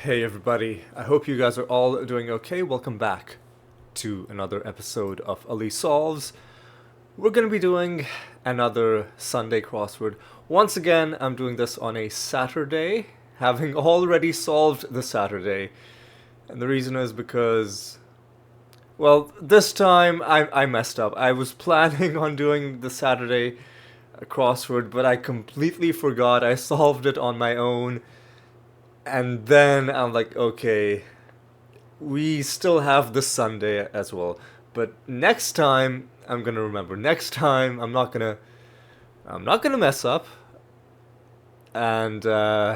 Hey everybody, I hope you guys are all doing okay. Welcome back to another episode of Ali Solves. We're going to be doing another Sunday crossword. Once again, I'm doing this on a Saturday, having already solved the Saturday. And the reason is because, well, this time I messed up. I was planning on doing the Saturday crossword, but I completely forgot. I solved it on my own. And then I'm like, okay, we still have this Sunday as well. But next time I'm gonna remember. Next time I'm not gonna mess up. And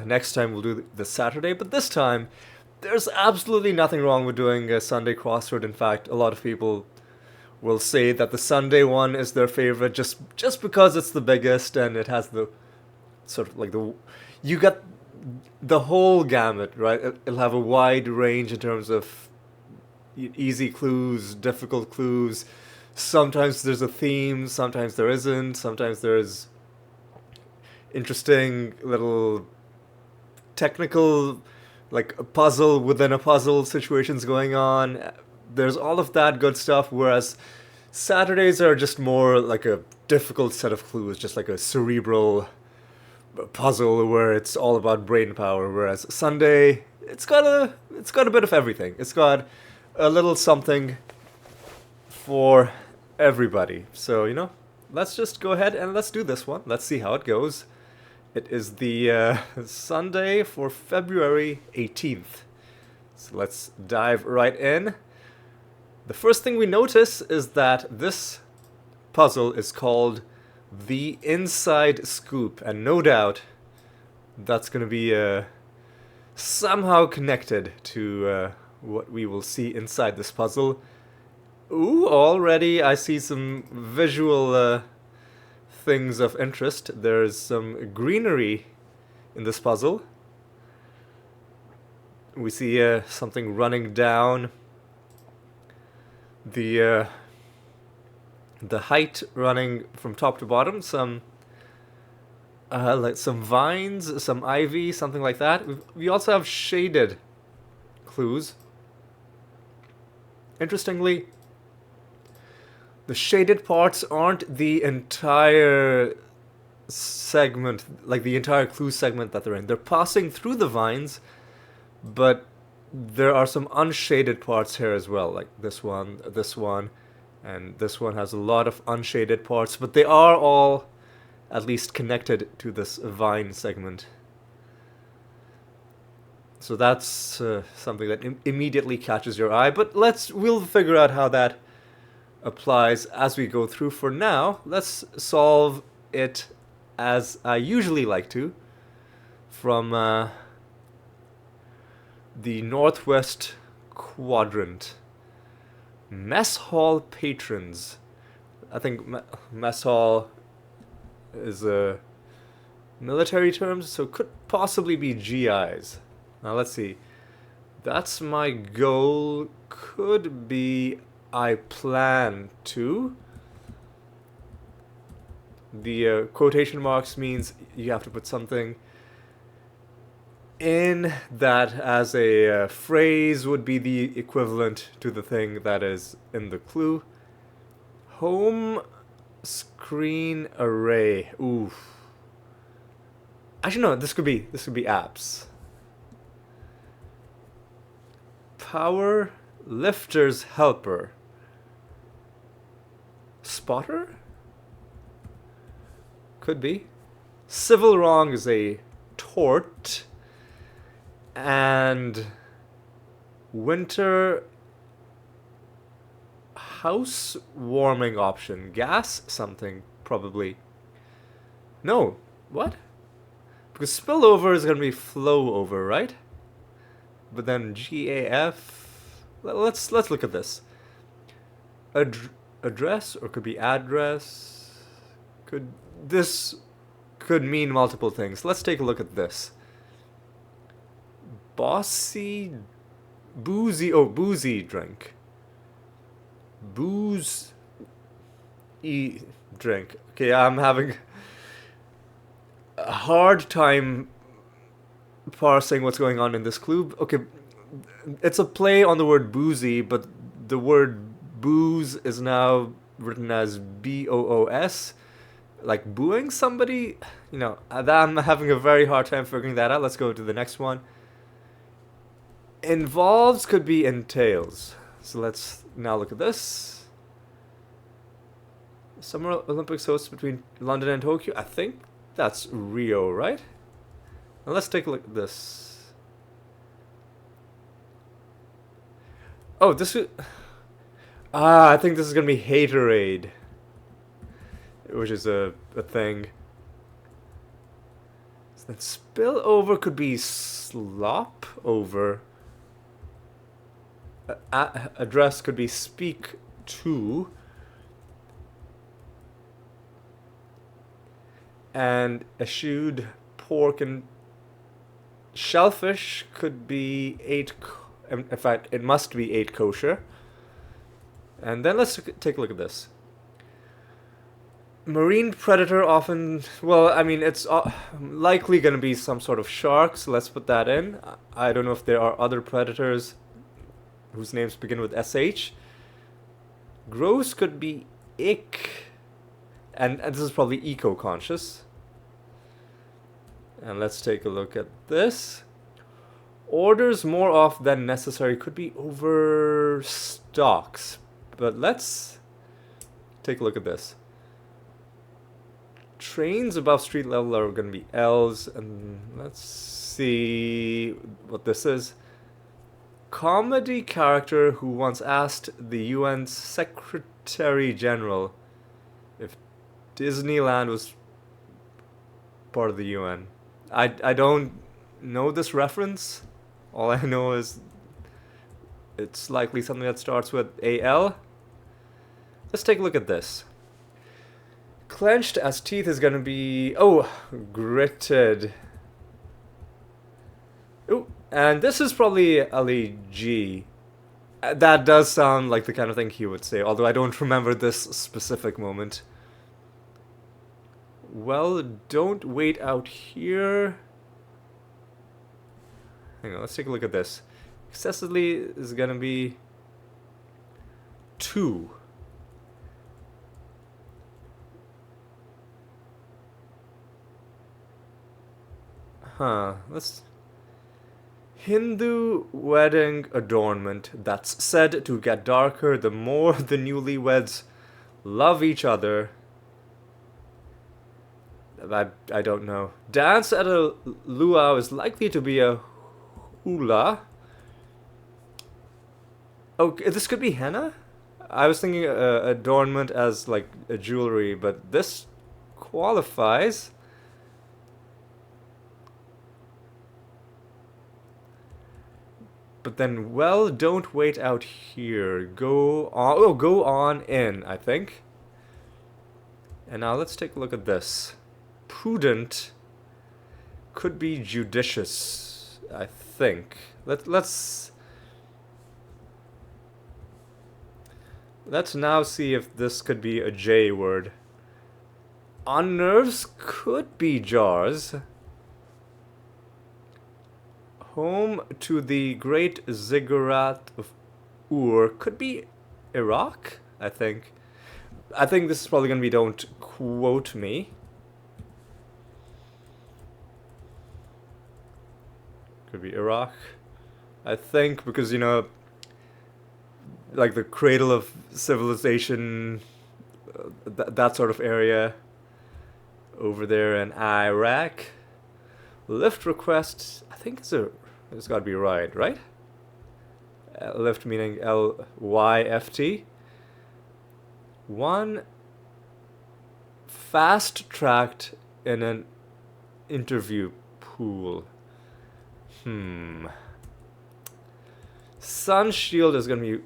next time we'll do the Saturday. But this time, there's absolutely nothing wrong with doing a Sunday crossword. In fact, a lot of people will say that the Sunday one is their favorite just because it's the biggest and it has the sort of like the you get the whole gamut, right? It'll have a wide range in terms of easy clues, difficult clues. Sometimes there's a theme, sometimes there isn't, sometimes there's interesting little technical, like a puzzle within a puzzle situations going on. There's all of that good stuff, whereas Saturdays are just more like a difficult set of clues, just like a cerebral puzzle where it's all about brain power, whereas Sunday it's got a bit of everything. It's got a little something for everybody. So, let's just go ahead and let's do this one. Let's see how it goes. It is the Sunday for February 18th. So let's dive right in. The first thing we notice is that this puzzle is called The Inside Scoop, and no doubt that's going to be somehow connected to what we will see inside this puzzle. Ooh, already I see some visual things of interest. There's some greenery in this puzzle. We see something running down the height, running from top to bottom. Some like some vines, some ivy, something like that. We also have shaded clues. Interestingly, the shaded parts aren't the entire segment, like the entire clue segment that they're in. They're passing through the vines, but there are some unshaded parts here as well, like this one, and this one has a lot of unshaded parts, but they are all at least connected to this vine segment. So that's something that immediately catches your eye, but we'll figure out how that applies as we go through. For now, let's solve it as I usually like to, from the northwest quadrant. Mess hall patrons. I think mess hall is a military term, so could possibly be GIs. Now let's see. That's my goal. Could be I plan to. The quotation marks means you have to put something in that as a phrase would be the equivalent to the thing that is in the clue. Home screen array. Ooh. Actually, no. This could be apps. Power lifter's helper. Spotter? Could be. Civil wrong is a tort. And winter house warming option. Gas something, probably. No. What? Because spillover is going to be flow over, right? But then GAF. Let's look at this. Address, or could be address. This could mean multiple things. Let's take a look at this. Boozy drink. Booze drink. Okay, I'm having a hard time parsing what's going on in this clue. Okay, it's a play on the word boozy, but the word booze is now written as BOOS, like booing somebody. I'm having a very hard time figuring that out. Let's go to the next one. Involves could be entails. So let's now look at this. Summer Olympics hosts between London and Tokyo. I think that's Rio, right? Now let's take a look at this. Oh, this is... I think this is going to be haterade, which is a thing. So then spill over could be slop over. Address could be speak to. And eschewed pork and shellfish could be in fact, it must be 8 kosher. And then let's take a look at this. Marine predator often, well, I mean, it's likely going to be some sort of shark, so let's put that in. I don't know if there are other predators whose names begin with SH. Gross could be ick. And this is probably eco-conscious. And let's take a look at this. Orders more off than necessary could be overstocks. But let's take a look at this. Trains above street level are going to be L's. And let's see what this is. Comedy character who once asked the UN Secretary General if Disneyland was part of the UN. I don't know this reference. All I know is it's likely something that starts with AL. Let's take a look at this. Clenched as teeth is going to be... Oh, gritted. Oh, and this is probably Ali G. That does sound like the kind of thing he would say, although I don't remember this specific moment. Well, don't wait out here. Hang on, let's take a look at this. Excessively is gonna be 2. Let's... Hindu wedding adornment that's said to get darker the more the newlyweds love each other. I don't know. Dance at a luau is likely to be a hula. Oh, this could be henna? I was thinking adornment as like a jewelry, but this qualifies. But then, well, don't wait out here. Go on. Oh, go on in, I think. And now let's take a look at this. Prudent could be judicious, I think. Let's now see if this could be a J word. Unnerves could be jars. Home to the great ziggurat of Ur could be Iraq, I think. I think this is probably going to be don't quote me. Could be Iraq. I think because, like the cradle of civilization, that sort of area over there in Iraq. Lift request, I think it's got to be right? Lift meaning LYFT. 1 fast-tracked in an interview pool. Sun shield is going to be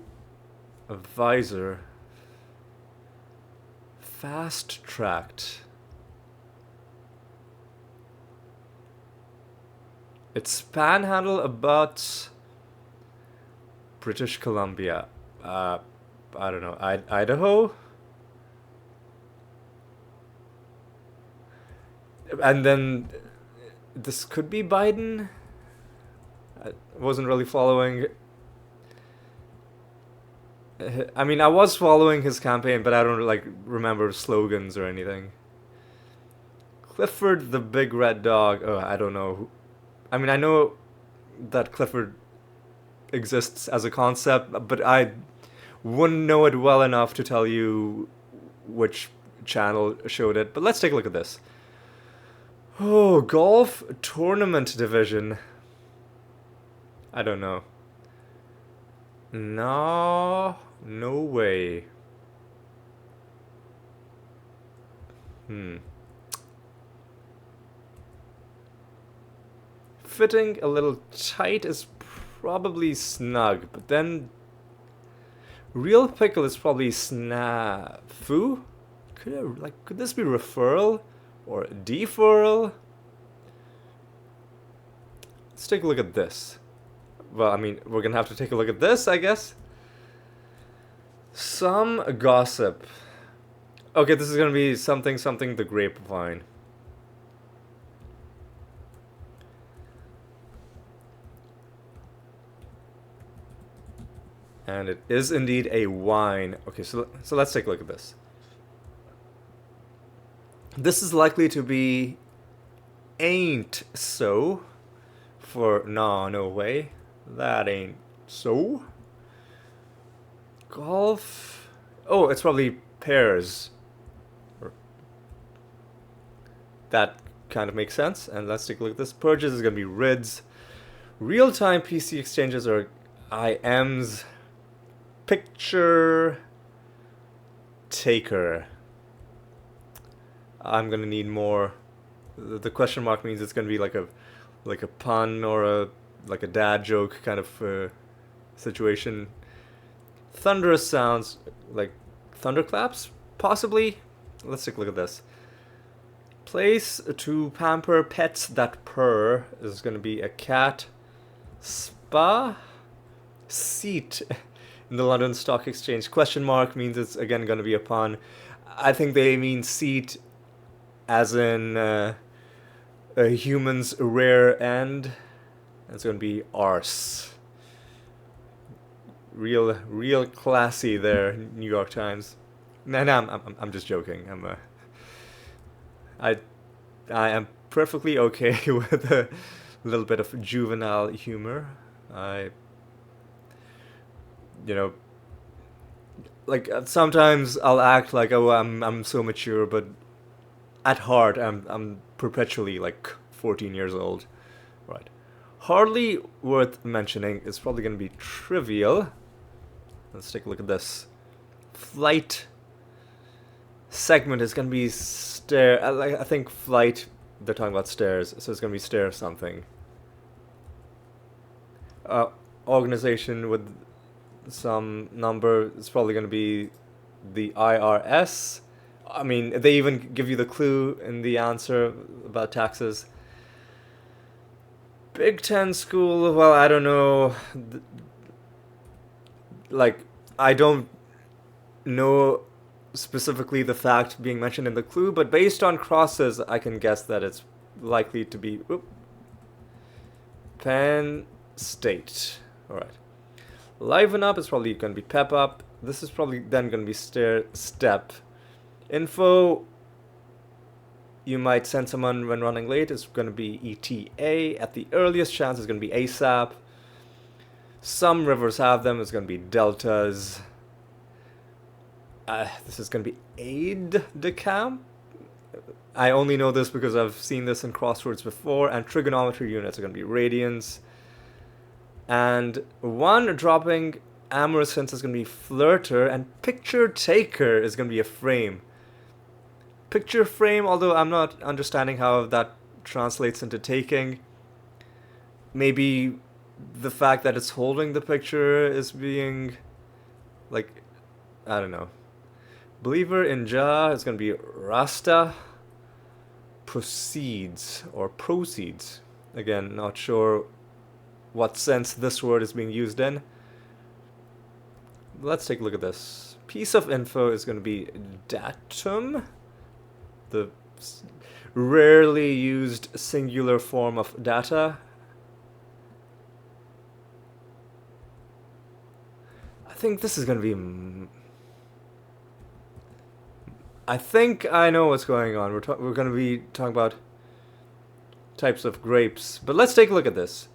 a visor. Fast-tracked. It's panhandle about British Columbia. I don't know. Idaho? And then this could be Biden. I wasn't really following. I mean, I was following his campaign, but I don't like remember slogans or anything. Clifford the Big Red Dog. Oh, I don't know. I mean, I know that Clifford exists as a concept, but I wouldn't know it well enough to tell you which channel showed it. But let's take a look at this. Oh, golf tournament division. I don't know. No way. Fitting a little tight is probably snug, but then real pickle is probably snafu. Could this be referral or deferral? Let's take a look at this. Well, I mean, we're gonna have to take a look at this, I guess. Some gossip. Okay, this is gonna be something the grapevine. And it is indeed a wine. Okay, so let's take a look at this. This is likely to be ain't so for no way. That ain't so. Golf. Oh, it's probably pairs. That kind of makes sense. And let's take a look at this. Purges is going to be RIDS. Real-time PC exchanges are IMs. Picture taker. I'm gonna need more. The question mark means it's gonna be like a pun or like a dad joke kind of situation. Thunderous sounds like thunderclaps, possibly. Let's take a look at this. Place to pamper pets that purr is gonna be a cat. Spa seat in the London Stock Exchange. Question mark means it's again gonna be a pun. I think they mean seat as in a human's rear end. It's gonna be arse. Real classy there, New York Times. No, I'm just joking. I am perfectly okay with a little bit of juvenile humor. Like sometimes I'll act like, oh, I'm so mature, but at heart I'm perpetually like 14 years old. Right. Hardly worth mentioning. It's probably going to be trivial. Let's take a look at this. Flight segment is going to be stair. I think flight, they're talking about stairs, so it's going to be stair something. Organization with some number, it's probably going to be the IRS. I mean, they even give you the clue in the answer about taxes. Big Ten school, well, I don't know. Like, I don't know specifically the fact being mentioned in the clue, but based on crosses, I can guess that it's likely to be Penn State. Alright. Liven up is probably going to be pep up. This is probably then going to be step. Info, you might send someone when running late. It's going to be ETA. At the earliest chance, it's going to be ASAP. Some rivers have them. It's going to be deltas. This is going to be aide de camp. I only know this because I've seen this in crosswords before. And trigonometry units are going to be radians. And one dropping amorous hints is going to be flirter. And picture taker is going to be a frame. Picture frame, although I'm not understanding how that translates into taking. Maybe the fact that it's holding the picture is being, like, I don't know. Believer in Jah is going to be Rasta. Proceeds, or proceeds. Again, not sure what sense this word is being used in. Let's take a look at this. Piece of info is going to be datum. The rarely used singular form of data. think this is gonna be... I think I know what's going on. We're gonna be talking about types of grapes. But let's take a look at this.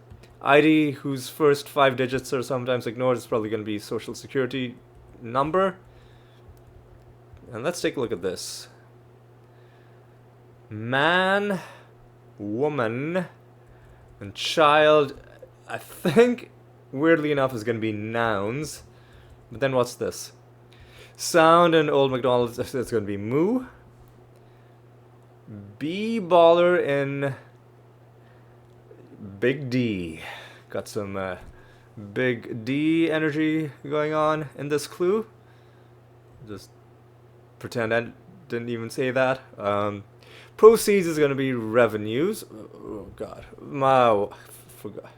ID, whose first 5 digits are sometimes ignored, is probably gonna be social security number. And let's take a look at this. Man, woman, and child, I think, weirdly enough, is going to be nouns. But then what's this? Sound and Old McDonald's, it's going to be moo. B-baller in Big D. Got some Big D energy going on in this clue. Just pretend I didn't even say that. Proceeds is going to be revenues. Oh god. Forgot.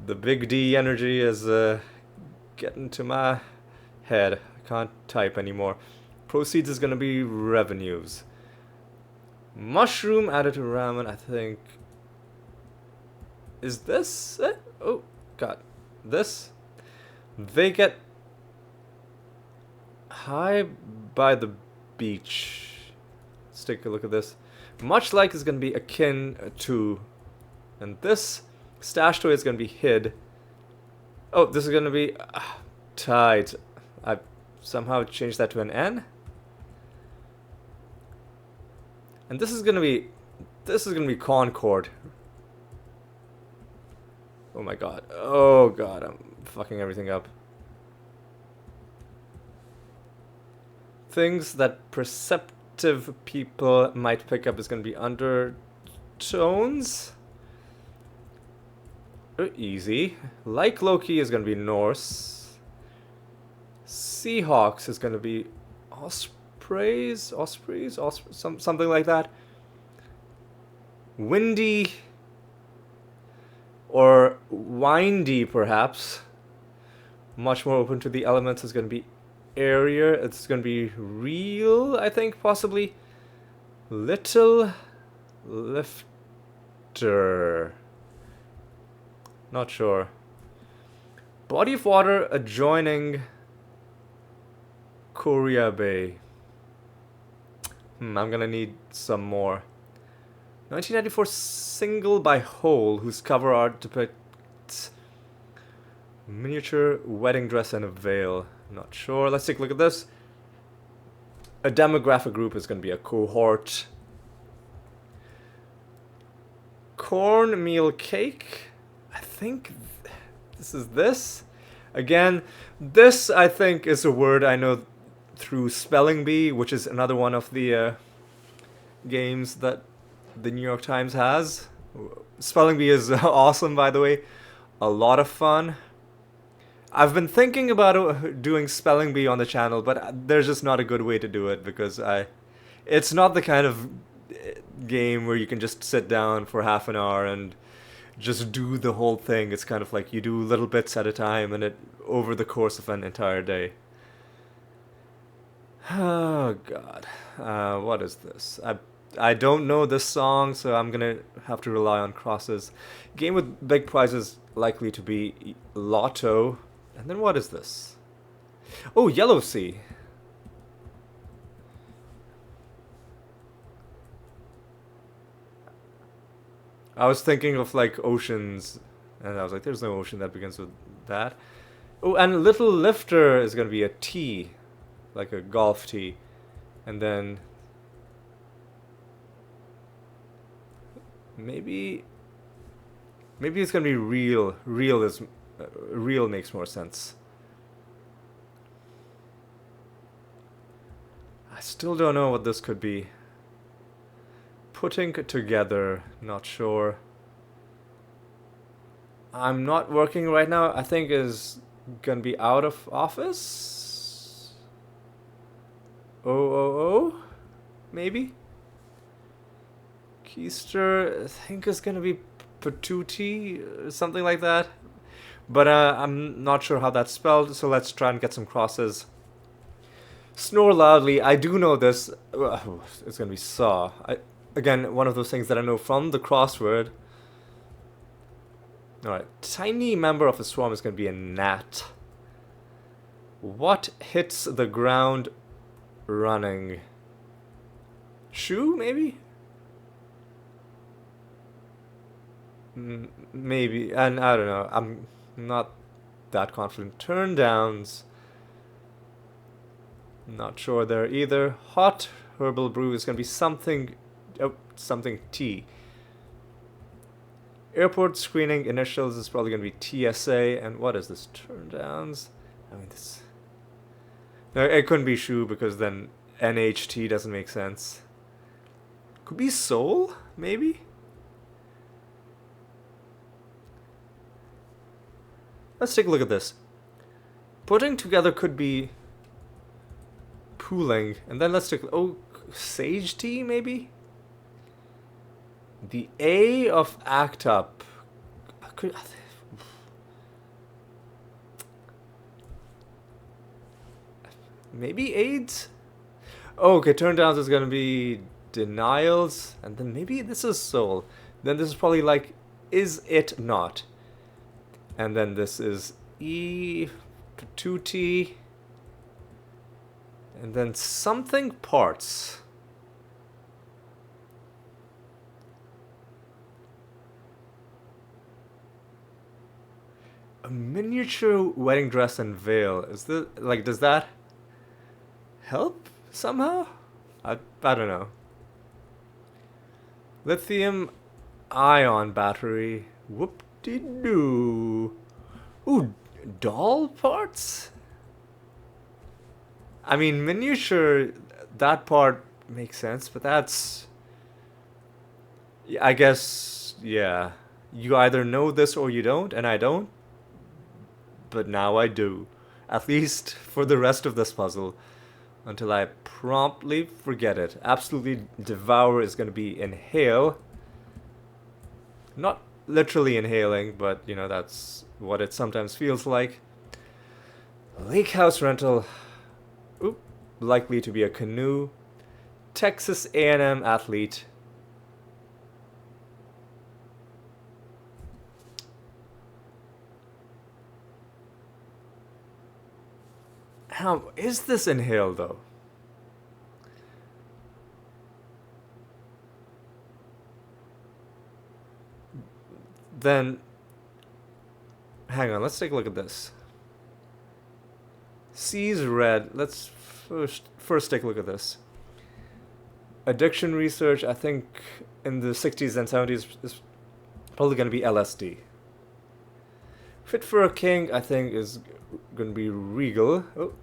The Big D energy is getting to my head. I can't type anymore. Proceeds is going to be revenues. Mushroom added to ramen, I think. Is this it? Oh god. This? They get high by the beach. Let's take a look at this. Much like is going to be akin to, and this stashed away is going to be hid. Oh, this is going to be tied. I somehow changed that to an N. And this is going to be Concord. Oh my god. Oh god, I'm fucking everything up. Things that perceptive people might pick up is going to be undertones. Easy. Like Loki is going to be Norse. Seahawks is going to be ospreys, something like that. Windy or windy, perhaps. Much more open to the elements is going to be area. It's going to be real, I think, possibly. Little lifter. Not sure. Body of water adjoining Korea Bay. I'm gonna need some more. 1994 single by Hole, whose cover art depicts miniature wedding dress and a veil. Not sure. Let's take a look at this. A demographic group is going to be a cohort. Cornmeal cake. I think this is this. Again, this I think is a word I know through Spelling Bee, which is another one of the games that the New York Times has. Spelling Bee is awesome, by the way. A lot of fun. I've been thinking about doing Spelling Bee on the channel, but there's just not a good way to do it because it's not the kind of game where you can just sit down for half an hour and just do the whole thing. It's kind of like you do little bits at a time and it over the course of an entire day. Oh god. What is this? I don't know this song, so I'm gonna have to rely on crosses. Game with big prizes likely to be Lotto. And then what is this? Oh, Yellow Sea. I was thinking of like oceans, and I was like, there's no ocean that begins with that. Oh, and Little Lifter is going to be a T, like a golf tee. And then maybe it's going to be real. Real makes more sense. I still don't know what this could be. Putting together, not sure. I'm not working right now. I think is gonna be out of office. Oh, maybe. Keister, I think is gonna be patootie, something like that. But I'm not sure how that's spelled, so let's try and get some crosses. Snore loudly. I do know this. It's gonna be saw. Again, one of those things that I know from the crossword. Alright, tiny member of a swarm is going to be a gnat. What hits the ground running? Shoe, maybe? Maybe, and I don't know. I'm not that confident. Turn downs. Not sure there either. Hot herbal brew is gonna be something. Oh, something tea. Airport screening initials is probably gonna be TSA. And what is this? Turn downs. I mean this. No, it couldn't be shoe because then NHT doesn't make sense. Could be soul, maybe. Let's take a look at this. Putting together could be pooling, and then let's take, oh, sage tea maybe? The A of act up. Could, maybe AIDS? Oh, okay, turn downs is gonna be denials, and then maybe this is soul. Then this is probably like, is it not? And then this is E to 2T. And then something parts. A miniature wedding dress and veil. Is this, like, does that help somehow? I don't know. Lithium ion battery. Whoop-de-doo. Ooh, doll parts? I mean, miniature, that part makes sense, but that's... I guess, yeah. You either know this or you don't, and I don't. But now I do. At least for the rest of this puzzle. Until I promptly forget it. Absolutely devour is going to be inhale. Not literally inhaling, but, you know, that's what it sometimes feels like. Lake house rental. Oop, likely to be a canoe. Texas A&M athlete. How is this inhale though? Then, hang on, let's take a look at this. C's red. Let's first take a look at this. Addiction research, I think in the 60s and 70s is probably going to be LSD. Fit for a king, I think, is going to be regal. Oh.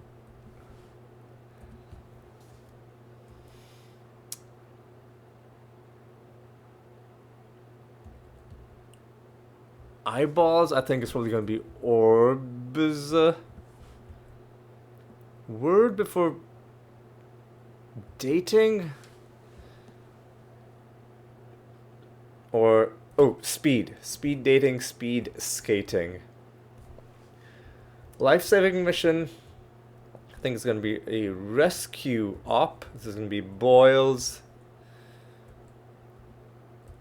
Eyeballs, I think, is probably going to be orbs. Word before dating? Or, oh, speed. Speed dating, speed skating. Life-saving mission, I think it's going to be a rescue op. This is going to be boils.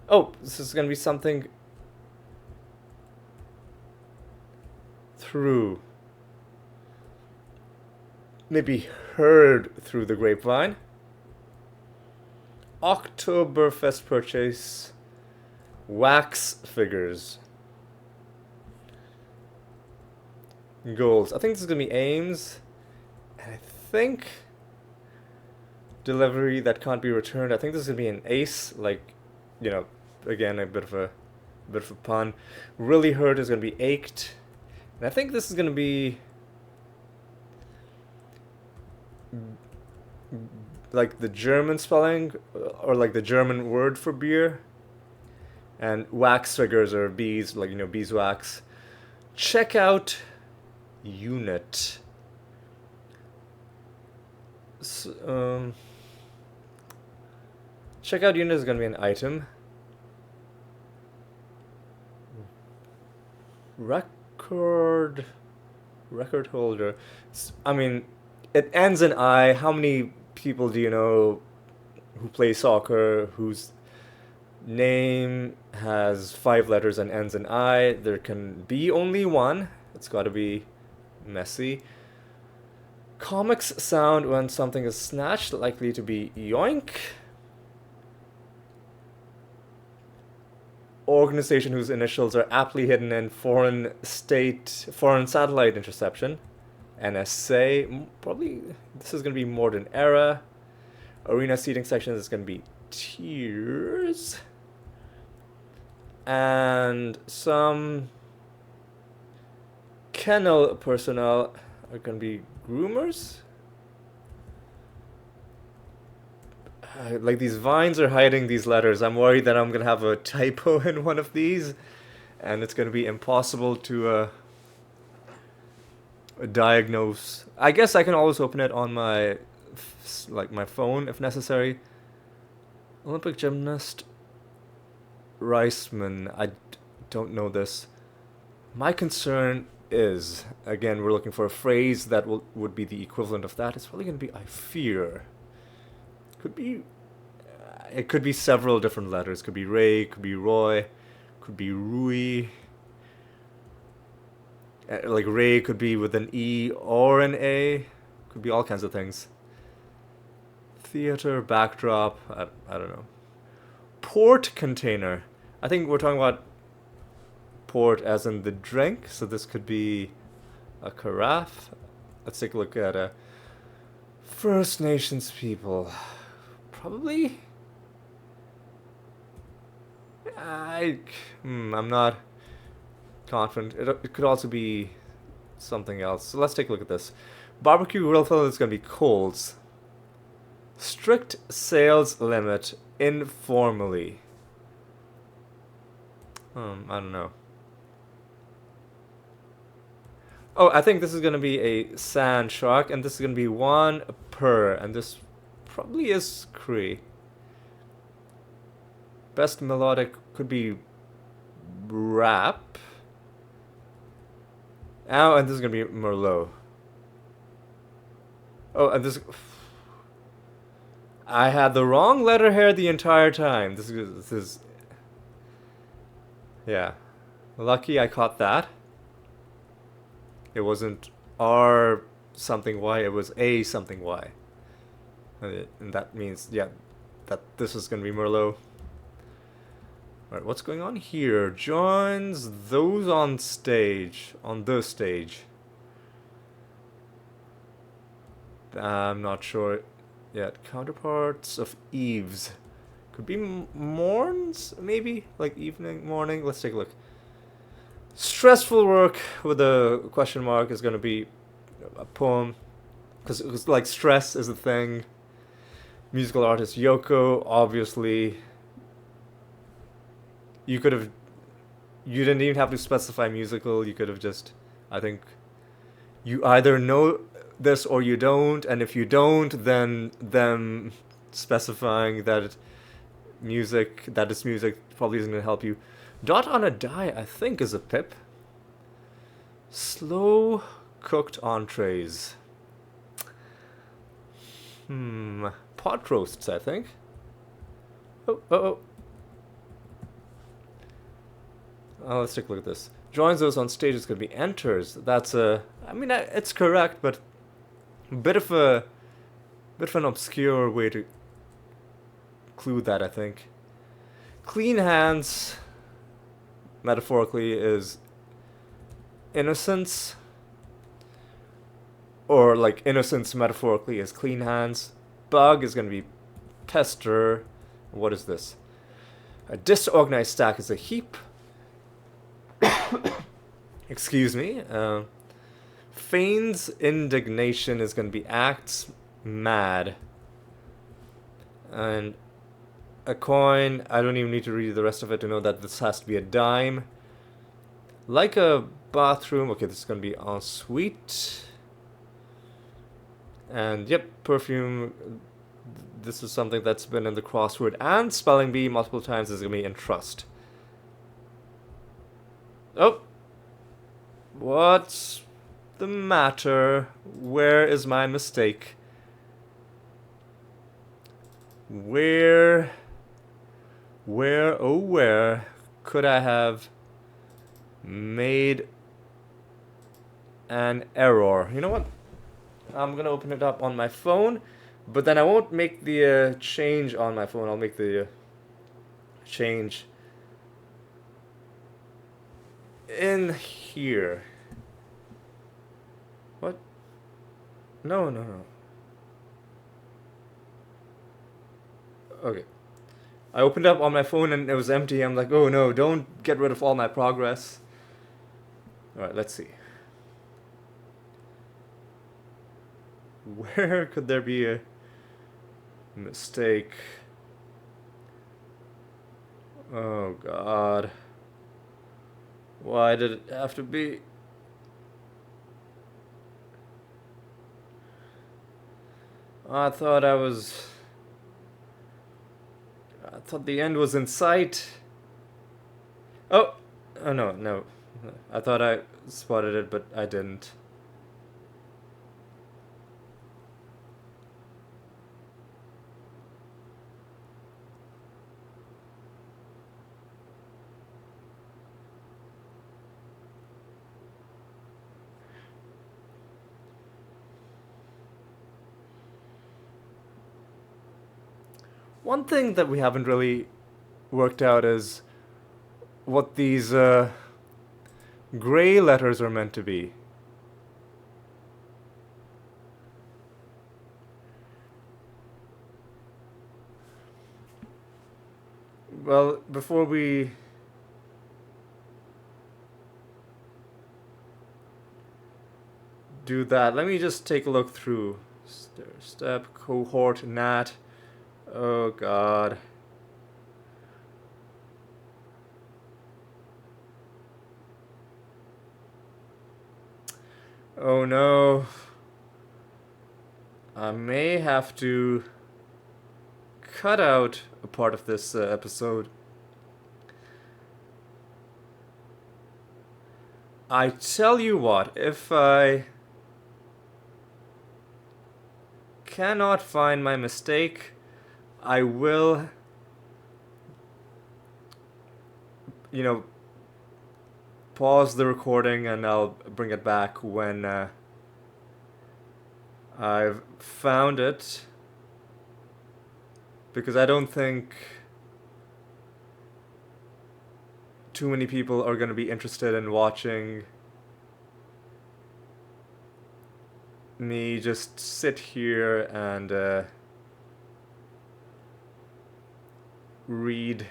Oh, this is going to be something through. Maybe heard through the grapevine. Oktoberfest purchase. Wax figures. Goals. I think this is going to be aims. And I think delivery that can't be returned. I think this is going to be an ace. Like, you know, again, a bit of a pun. Really hurt is going to be ached. And I think this is going to be like the German spelling or like the German word for beer. And wax figures are bees, like, you know, beeswax. Checkout unit. So, checkout unit is going to be an item. Record holder. I mean, it ends in I. How many people do you know who play soccer whose name has 5 letters and ends in I? There can be only one. It's got to be Messi. Comics sound when something is snatched, likely to be yoink. Organization whose initials are aptly hidden in foreign satellite interception. NSA, probably this is going to be modern era. Arena seating section is going to be tiers. And some kennel personnel are going to be groomers. Like these vines are hiding these letters. I'm worried that I'm going to have a typo in one of these. And it's going to be impossible to diagnose. I guess I can always open it on my phone if necessary. Olympic gymnast Reisman. I don't know this. My concern is, again, we're looking for a phrase that would be the equivalent of that. It's probably going to be I fear. Could be. It could be several different letters. Could be Ray. Could be Roy. Could be Rui. Like Ray could be with an E or an A. Could be all kinds of things. Theater, backdrop, I don't know. Port container. I think we're talking about port as in the drink. So this could be a carafe. Let's take a look at First Nations people. Probably. I'm not confident. It could also be something else. So let's take a look at this. Barbecue grill fill is going to be Coles. Strict sales limit informally. I don't know. Oh, I think this is going to be a sand shark, and this is going to be 1 per, and this probably is Cree. Best melodic could be rap. Oh, and this is going to be Merlot. Oh, and this... I had the wrong letter here the entire time. This is... Yeah. Lucky I caught that. It wasn't R something Y, it was A something Y. And that means, yeah, that this is going to be Merlot. Alright, what's going on here? Joins those on stage. On the stage. I'm not sure yet. Counterparts of Eves. Could be morns, maybe? Like evening, morning? Let's take a look. Stressful work with a question mark is going to be a poem. Because like stress is a thing. Musical artist Yoko, obviously. You didn't even have to specify musical. You could have just, I think, you either know this or you don't, and if you don't, then them specifying that it's music probably isn't going to help you. Dot on a die, I think, is a pip. Slow cooked entrees. Pot roasts, I think. Oh, let's take a look at this. Joins those on stage is going to be enters. That's it's correct, but a bit of an obscure way to clue that, I think. Clean hands, metaphorically, is innocence. Or, like, innocence metaphorically is clean hands. Bug is going to be pester. What is this? A disorganized stack is a heap. Excuse me. Feigns indignation is going to be acts mad. And a coin, I don't even need to read the rest of it to know that this has to be a dime. Like a bathroom, okay, this is going to be ensuite. And yep, perfume, this is something that's been in the crossword and spelling bee multiple times. Is going to be entrust. Oh, what's the matter? Where is my mistake? Where could I have made an error? You know what? I'm gonna open it up on my phone, but then I won't make the change on my phone. I'll make the change in here. What? No, no, no. Okay. I opened up on my phone and it was empty. I'm like, oh no, don't get rid of all my progress. Alright, let's see. Where could there be a mistake? Oh god. Why did it have to be? I thought the end was in sight. Oh! Oh no, no. I thought I spotted it, but I didn't. One thing that we haven't really worked out is what these gray letters are meant to be. Well, before we do that, let me just take a look through. Step, cohort, nat. Oh god. Oh no. I may have to cut out a part of this episode. I tell you what, if I cannot find my mistake, I will, pause the recording and I'll bring it back when I've found it, because I don't think too many people are going to be interested in watching me just sit here and read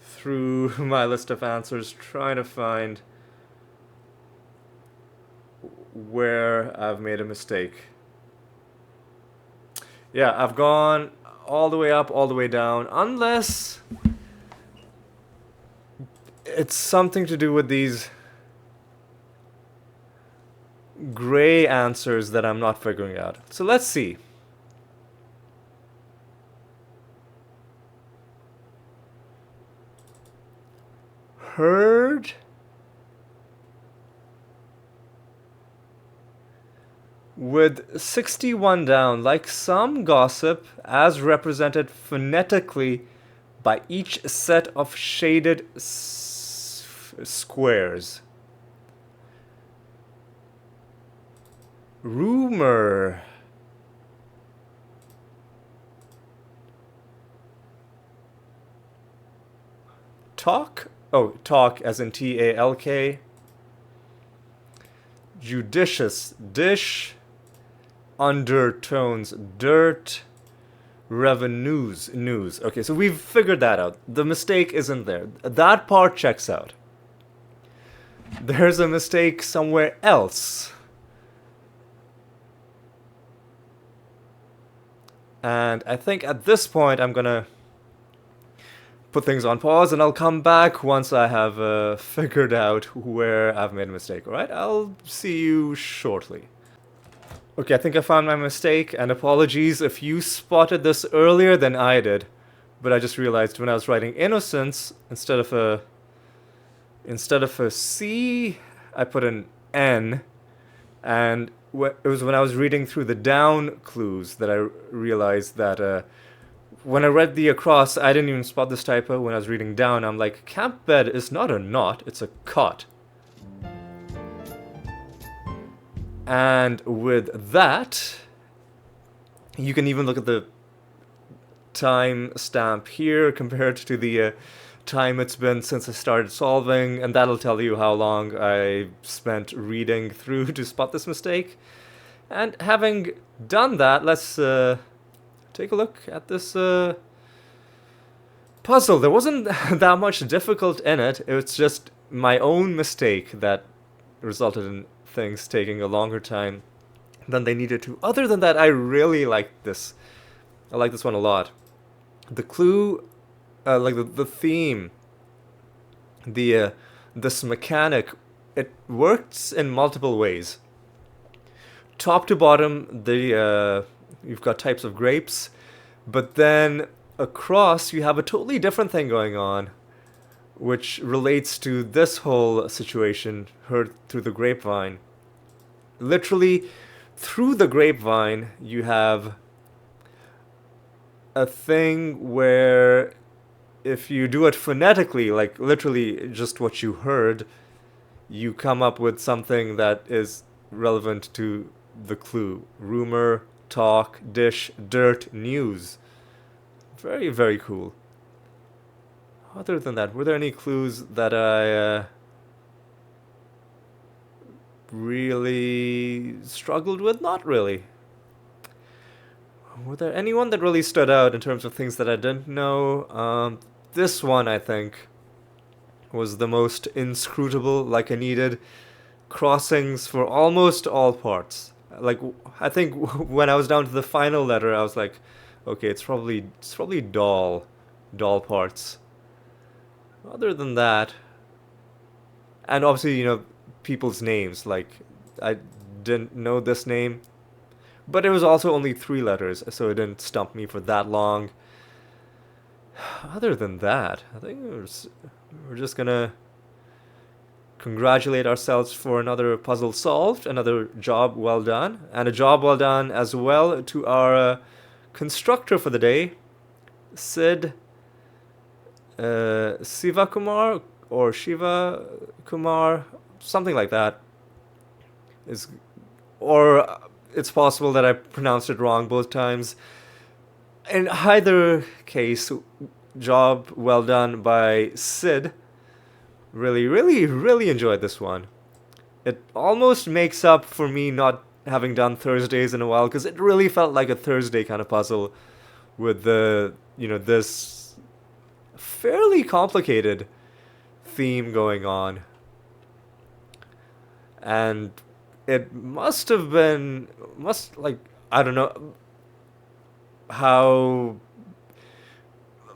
through my list of answers, trying to find where I've made a mistake. Yeah, I've gone all the way up, all the way down, unless it's something to do with these gray answers that I'm not figuring out. So let's see. Heard with 61 down, like some gossip, as represented phonetically by each set of shaded squares. Rumor. Talk? Oh, talk as in T-A-L-K. Judicious. Dish. Undertones. Dirt. Revenues. News. Okay, so we've figured that out. The mistake isn't there. That part checks out. There's a mistake somewhere else. And I think at this point I'm gonna put things on pause and I'll come back once I have figured out where I've made a mistake, alright? I'll see you shortly. Okay, I think I found my mistake, and apologies if you spotted this earlier than I did, but I just realized when I was writing innocence, instead of a C, I put an N, and it was when I was reading through the down clues that I realized that when I read the across, I didn't even spot this typo. When I was reading down, I'm like, camp bed is not a knot, it's a cot. And with that, you can even look at the time stamp here compared to the time it's been since I started solving, and that'll tell you how long I spent reading through to spot this mistake. And having done that, let's take a look at this puzzle. There wasn't that much difficult in it. It was just my own mistake that resulted in things taking a longer time than they needed to. Other than that, I really liked this. I like this one a lot. The clue, like the theme, this mechanic, it works in multiple ways. Top to bottom, you've got types of grapes, but then across you have a totally different thing going on, which relates to this whole situation heard through the grapevine. Literally, through the grapevine, you have a thing where if you do it phonetically, like literally just what you heard, you come up with something that is relevant to the clue. Rumor, talk, dish, dirt, news. Very, very cool. Other than that, were there any clues that I really struggled with? Not really. Were there anyone that really stood out in terms of things that I didn't know? This one, I think, was the most inscrutable. Like, I needed crossings for almost all parts. Like, I think when I was down to the final letter, I was like, okay, it's probably doll parts. Other than that, and obviously, people's names. Like, I didn't know this name, but it was also only 3 letters, so it didn't stump me for that long. Other than that, I think we're just gonna congratulate ourselves for another puzzle solved, another job well done, and a job well done as well to our constructor for the day, Sid Sivakumar or Shiva Kumar, something like that. Or it's possible that I pronounced it wrong both times. In either case, job well done by Sid. Really, really, really enjoyed this one. It almost makes up for me not having done Thursdays in a while, because it really felt like a Thursday kind of puzzle with this fairly complicated theme going on. And it I don't know how,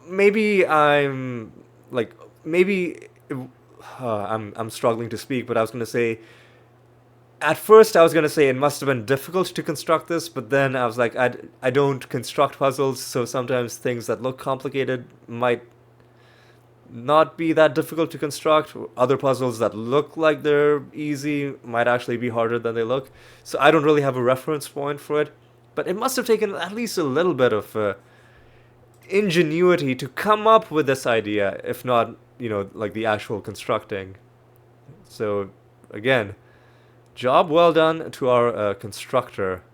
maybe I'm struggling to speak, but I was going to say, at first I was going to say it must have been difficult to construct this, but then I was like, I don't construct puzzles, so sometimes things that look complicated might not be that difficult to construct. Other puzzles that look like they're easy might actually be harder than they look. So I don't really have a reference point for it, but it must have taken at least a little bit of ingenuity to come up with this idea, if not, like the actual constructing. So, again, job well done to our constructor.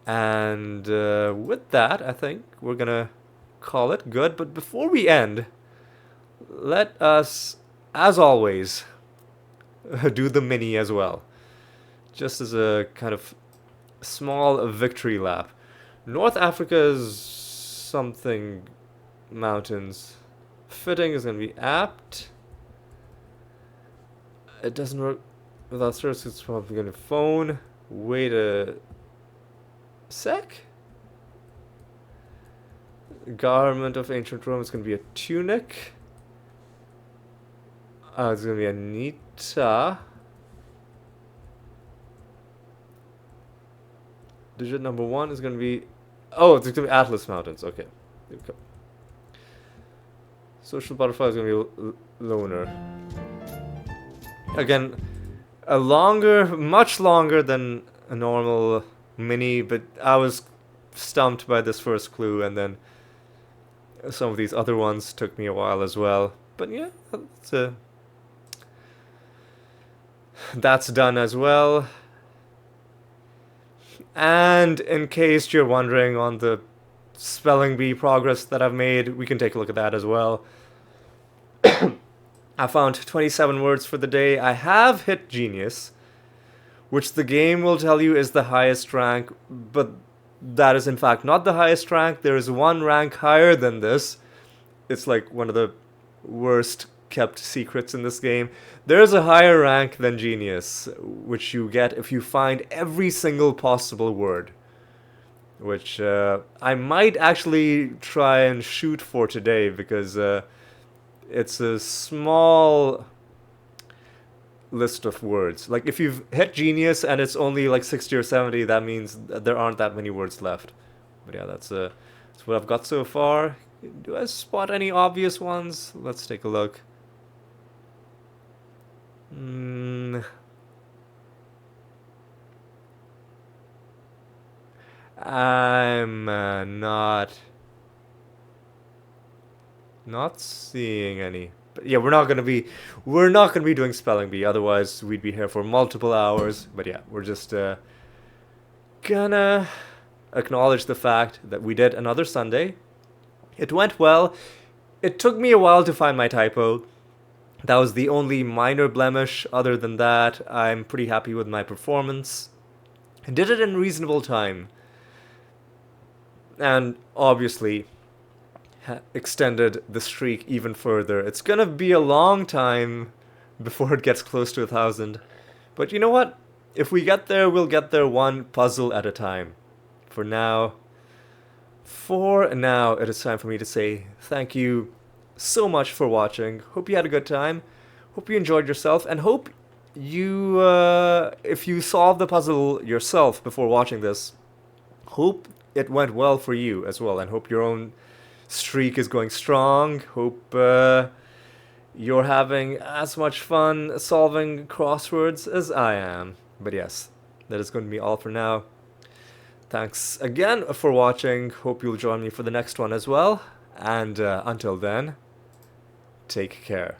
And with that, I think we're gonna call it good. But before we end, let us, as always, do the mini as well, just as a kind of small victory lap. North Africa's something mountains. Fitting is going to be apt. It doesn't work without service. It's probably going to phone. Wait a sec. Garment of ancient Rome is going to be a tunic. It's going to be a nita. Digit number 1 is going to be... Oh, it's going to be Atlas Mountains. Okay. There we go. Social butterfly is going to be loner. Again, much longer than a normal mini, but I was stumped by this first clue, and then some of these other ones took me a while as well. But yeah, That's done as well. And in case you're wondering on the spelling bee progress that I've made, we can take a look at that as well. I found 27 words for the day. I have hit genius, which the game will tell you is the highest rank, but that is in fact not the highest rank. There is one rank higher than this. It's like one of the worst kept secrets in this game. There's a higher rank than genius, which you get if you find every single possible word, which I might actually try and shoot for today because it's a small list of words. Like if you've hit genius and it's only like 60 or 70, that means there aren't that many words left. But yeah, that's what I've got so far. Do I spot any obvious ones? Let's take a look. I'm not seeing any. But yeah, we're not gonna be doing spelling bee. Otherwise, we'd be here for multiple hours. But yeah, we're just gonna acknowledge the fact that we did another Sunday. It went well. It took me a while to find my typo. That was the only minor blemish. Other than that, I'm pretty happy with my performance. I did it in reasonable time. And obviously extended the streak even further. It's gonna be a long time before it gets close to 1,000. But you know what? If we get there, we'll get there one puzzle at a time. For now, it is time for me to say thank you so much for watching. Hope you had a good time. Hope you enjoyed yourself, and hope you, if you solved the puzzle yourself before watching this, hope it went well for you as well, and hope your own streak is going strong. Hope you're having as much fun solving crosswords as I am. But yes, that is going to be all for now. Thanks again for watching. Hope you'll join me for the next one as well. And until then, take care.